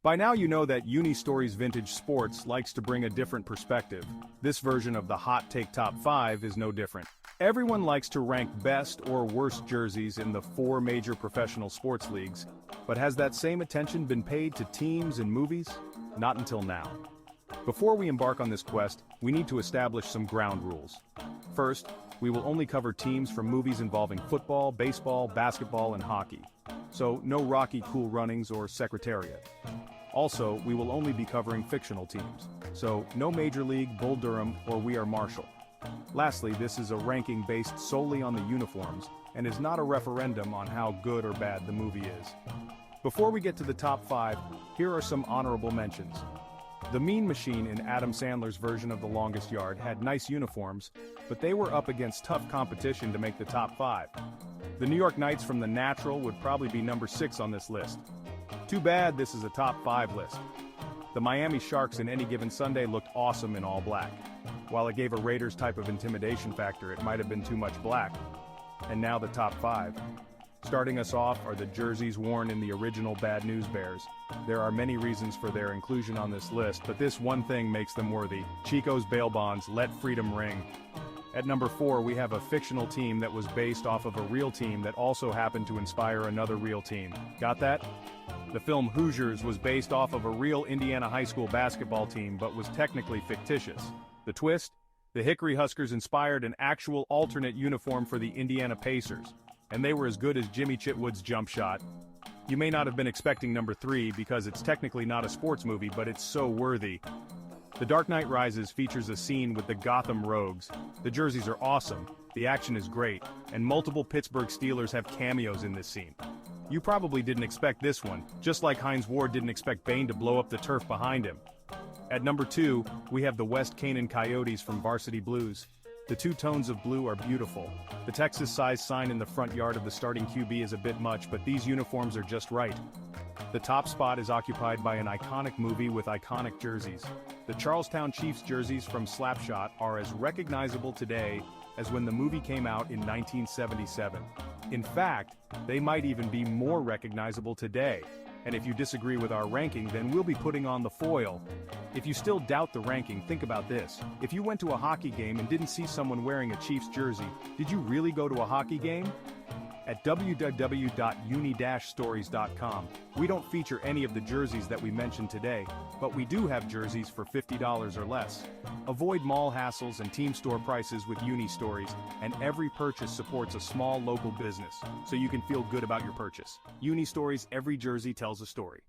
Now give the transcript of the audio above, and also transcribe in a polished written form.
By now you know that Unistories Vintage Sports likes to bring a different perspective. This version of the Hot Take Top 5 is no different. Everyone likes to rank best or worst jerseys in the 4 major professional sports leagues, but has that same attention been paid to teams and movies? Not until now. Before we embark on this quest, we need to establish some ground rules. First, we will only cover teams from movies involving football, baseball, basketball, and hockey. So, no Rocky Cool Runnings or Secretariat. Also, we will only be covering fictional teams. So, no Major League, Bull Durham, or We Are Marshall. Lastly, this is a ranking based solely on the uniforms, and is not a referendum on how good or bad the movie is. Before we get to the top 5, here are some honorable mentions. The Mean Machine in Adam Sandler's version of The Longest Yard had nice uniforms, but they were up against tough competition to make the top 5. The New York Knights from The Natural would probably be number 6 on this list. Too bad this is a top 5 list. The Miami Sharks in Any Given Sunday looked awesome in all black. While it gave a Raiders type of intimidation factor, it might have been too much black. And now the top 5. Starting us off are the jerseys worn in the original Bad News Bears. There are many reasons for their inclusion on this list, but this one thing makes them worthy. Chico's Bail Bonds, Let Freedom Ring. At number 4, we have a fictional team that was based off of a real team that also happened to inspire another real team. Got that? The film Hoosiers was based off of a real Indiana high school basketball team but was technically fictitious. The twist? The Hickory Huskers inspired an actual alternate uniform for the Indiana Pacers, and they were as good as Jimmy Chitwood's jump shot. You may not have been expecting number 3 because it's technically not a sports movie, but it's so worthy. The Dark Knight Rises features a scene with the Gotham Rogues. The jerseys are awesome, the action is great, and multiple Pittsburgh Steelers have cameos in this scene. You probably didn't expect this one, just like Hines Ward didn't expect Bane to blow up the turf behind him. At number 2, we have the West Canaan Coyotes from Varsity Blues. The 2 tones of blue are beautiful. The Texas size sign in the front yard of the starting QB is a bit much, but these uniforms are just right. The top spot is occupied by an iconic movie with iconic jerseys. The Charlestown Chiefs jerseys from Slapshot are as recognizable today as when the movie came out in 1977. In fact, they might even be more recognizable today. And if you disagree with our ranking, then we'll be putting on the foil. If you still doubt the ranking, think about this. If you went to a hockey game and didn't see someone wearing a Chiefs jersey, did you really go to a hockey game? At www.uni-stories.com, we don't feature any of the jerseys that we mentioned today, but we do have jerseys for $50 or less. Avoid mall hassles and team store prices with Unistories, and every purchase supports a small local business, so you can feel good about your purchase. Unistories, every jersey tells a story.